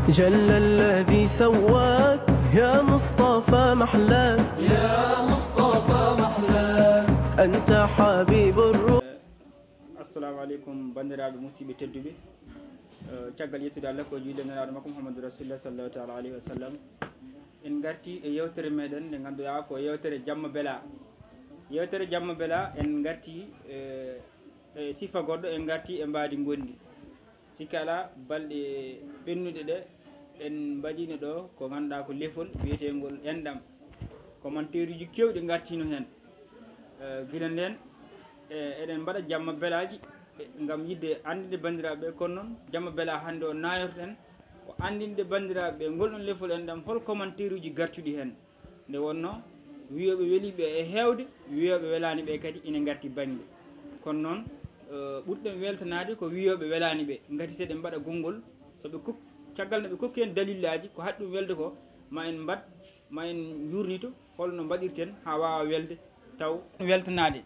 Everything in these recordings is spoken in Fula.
جل الذي سواك يا مصطفى محلاك يا مصطفى محلاك أنت حبيب الروح. السلام عليكم بندراب مسيبة تدبي تقل يتدى لك وجود نرى مكم محمد رسول الله صلى الله عليه وسلم إن غرتي يوتر ميدان نغاندو ياكو يوتر جام بلا إن غرتي sifa goddo en garti e mbaadi gondi sikala balde pennude de en badino do ko ganda ko lefol bietengol endam commentaire ji kewde gartino hen gilen den eden bada jamma belaji ngam yidde andinde bandirabe kon non jamma bela hande o nayorten ko andinde bandirabe golon lefol endam hol commentaire ji gartudi hen nde wonno wiyobe welibe e hewde wiyobe welani be kadi ina garti bangde kon non ɓurɗen weltanade ko wiyoɓe welani ɓe gati seɗen mbaɗa gongol soɓe caggal no ɓe kokki en dalillaji ko haɗɗum welde ko ma en jurnito holno mbaɗirten ha wawa welde taw weltanade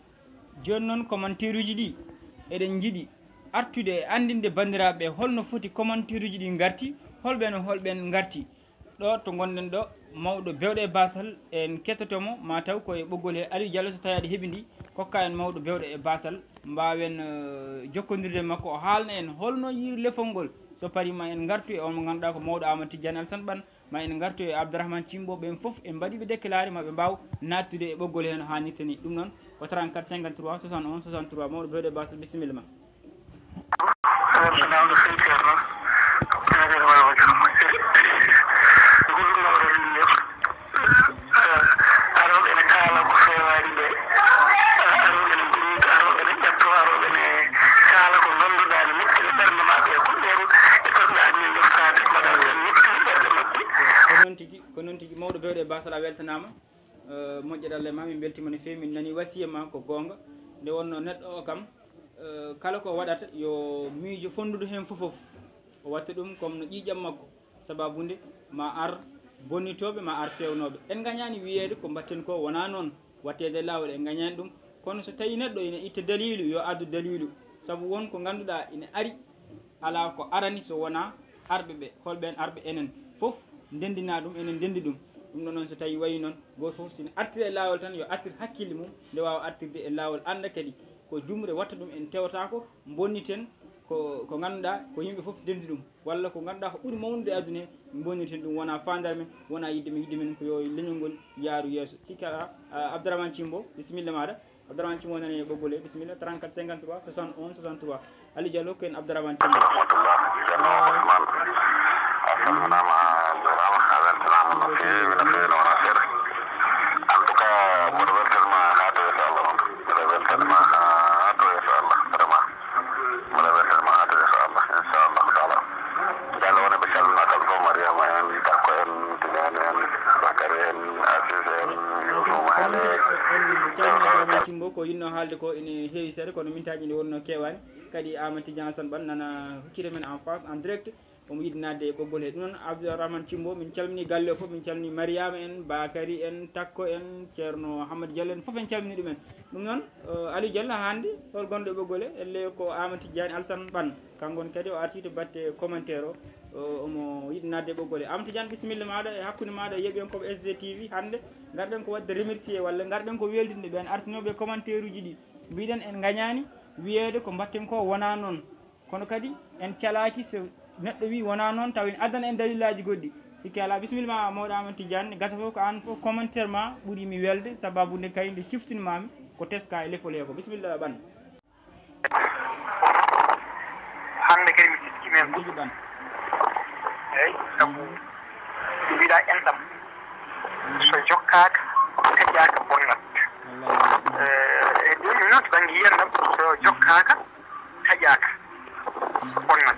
joni noon commentaire uji ɗi eɗen jiiɗi artude e andinde bandiraɓe holno foti commentaire uji ɗi garti holɓen garti ɗo to gonɗen ɗo mawɗo bewɗo e basal en kettotomo ma taw koye ɓoggol he Aliou Diallo so tawi aɗa heeɓidi kokka en mawɗo bewɗo e basal mbawen jokkodirde makko o haalna en holno yiri lefol ngol so paari ma en gartu e on mo ganduɗa ko mawɗo Amadou Tidiane Alassane Bane ma en gartu e Abdourahmane Thimbo ɓen foof en mbaɗiɓe déclaré ma ɓe mbaw nattude e ɓoggol he no hannirta ni ɗum noon ko 34 53 61 63 mawɗo bewɗo e basal bisimilla ma ko non tigi mawɗo bewɗo e basal a weltanama moƴƴeɗalle ma min beltima no fewi min nani wasiya ma ko gonga nde wonno neɗɗo o kam kala ko waɗata yo miijo fondude hen fofof o watta ɗum comme no ƴiƴam makko sababude ma ar bonnitoɓe ma ar fewnoɓe en gañani wiyede ko mbatten ko wona noon wattede lawol en gañani ɗum kono so tawi neɗɗo ina itta dalilu yo addu dalilu saabu won ko ganduɗa ina ari ala ko arani so wona arɓe ɓe holɓen arɓe enen foof ndendina ɗum enen ndendi ɗum ɗum ɗo noon so tawi wayi noon goto foof sina artiri e lawol tan yo artir hakkille mum nde wawa artirde e lawol anda kadi ko jumre watta ɗum en tewata ko bonniten ko ganduɗa ko yimɓe foof ndendi ɗum walla ko ganduɗa ko ɓuuri mawnude e aduna he bonniten ɗum wona fandare men wona yidde men ko yo leñol ngol yaaru yesso hikka Abdourahmane Thimbo bisimilla maɗa Abdourahmane Thimbo nani e ɓoggol he bisimilla 34 53 61 63 Aliou Diallo ko en Abdourahmane Thimbo Thimbo ko yinno haalde ko ene heewi seeɗa kono mintaji ndi wonno kewani kadi Amadou Tidiane Alassane Bane nana hokkire men en face en direct omo yiɗi nadde e ɓoggol he ɗum noon Abdourahmane Thimbo min calmini galle o foof min calmini Mariama en Bakary en Takko en ceerno Hamadou Diallo en foof en calmini ɗumen ɗum noon Aliou Diallo hande hol gonɗo e ɓoggol he elle ko Amadou Tidiane Alassane Bane kanko kadi o arti to batte commentaire o omo yiɗi nadde e ɓoggol he Amadou Tidiane bisimilla maɗa e hakkude maɗa e yeeɓi en koɓe SDTV hande garɗen ko wadde remercier walla garɗen ko weldinde ɓen artinoɓe commentaire uji ɗi mbiɗen en gañani wiyede ko mbatten ko wona noon kono kadi en calaki so neɗɗo wi wona noon taw en addana en dalillaji goɗɗi sikki ala bisimilla ma mawɗo Amadou Tidiane gasa fof ko an fof commentaire ma ɓuurimi welde sababude kay nde ciftinimami ko teska e lefol he ko bisimilla ɓan hande kadi mi sikkimen jigi ɓan eyyi saabu mbiɗa enɗam so jokkaka taƴaka bonnat e ɗum noon to banggue yiyandam so jokkaka taƴaka bonnat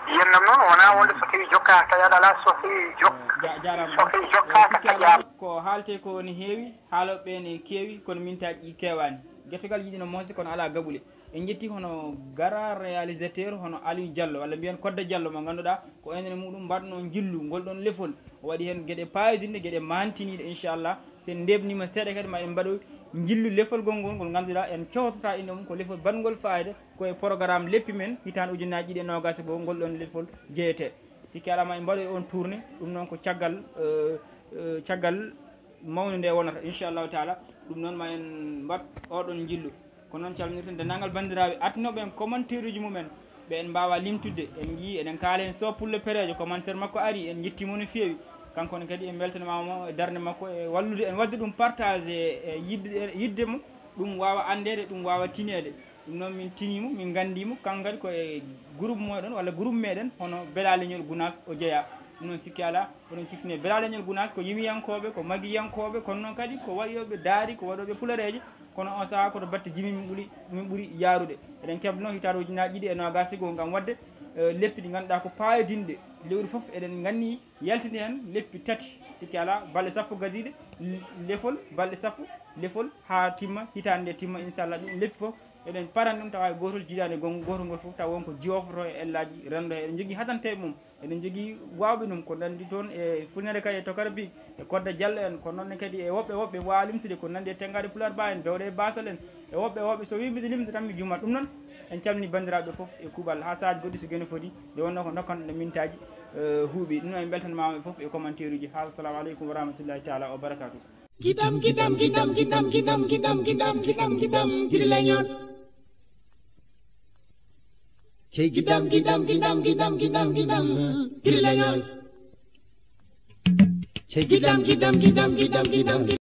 yiyandam noon wona wonde so tawi jokkaka taƴaɗa ala so tawi jokkaka taƴama ko haalte ko ne heewi haaloɓe ne keewi kono mintaji ɗi kewani guetogal yiɗino moose kono ala gaɓule en jetti hono gara réalisateur hono Aliou Diallo walla mbiyen Kodda Diallo mo ganduɗa ko enen muɗum mbaɗno jillu ngol ɗon lefol o waɗi hen gueɗe payodinde gueɗe mantiniɗe inchallah sen ndebnima seeɗa kadi ma en mbaɗo jillu lefol gongol ngol ganduɗa en cohtata inde mum ko lefol badgol fayida koye programme leppi men hitande ujunnaji ɗiɗi e nogas goo ngol ɗon lefol jeeyete sikki alama en mbaɗoy on tourné ɗum noon ko caggal mawni nde wonata inchallahu taala ɗum noon ma en mbat oɗon jillu ko noon calminirten dendagal bandiraɓe atinoɓe en commentaire uji mumen ɓe en mbawa limtude en jii eɗen kaala hen soppullo péréjo commentaire makko ari en jettimo no fewi kankone kadi en beltanimamo e darde makko e wallude en wadde ɗum partagé e yiddemo ɗum wawa andede ɗum wawa tinede ɗum noon min tinimo min gandimo kanko kadi koye groupe moɗon walla groupe meɗen hono Belaleñol Gounass o jeeya ɗum noon sikki ala oɗon cifne Belaleñol Gounass ko yimiyankoɓe ko magiyankoɓe kono noon kadi ko waɗoɓe daari ko waɗoɓe pulareje kono on saaha koto batte jimi min ɓuuri yarude eɗen kebno hitaɗo ujunaji 2 e nogas go gam wadde leppi ɗi ganduɗa ko payodinde lewru foof eɗen ganni yaltide hen leppi 3 sikki ala balɗe 10 gadiɗe lefol balɗe 10 lefol ha timma hitande nde timma inchallah ɗum leppi foof eɗen paran ɗum tawa gotol jiiɗani gotol ngol foof taw wonko jiwofoto e ellaji rendo he eɗen jogui hatanteɓe mum eɗen jogui wawɓe ɗum ko nandi toon e fulnede kay e tokara bi e kodda diallo en ko noonne kadi e woɓɓe wawa limtude ko nandi e tengade pular ba en bewɗe e basal en e woɓɓe so wi mbiɗa limta tan mi juumat ɗum noon en calmini bandiraɓe foof e kuuɓal ha saji goɗɗi so gueno foti nde wonno ko dokkanɗo mintaji huuɓi ɗum noon en beltanimama foof e commentaire uji ha assalamu aleykum wa rahmatullahi taala wa barakatuh gidam Girileñol Cey gidam Girileñol Cey gidam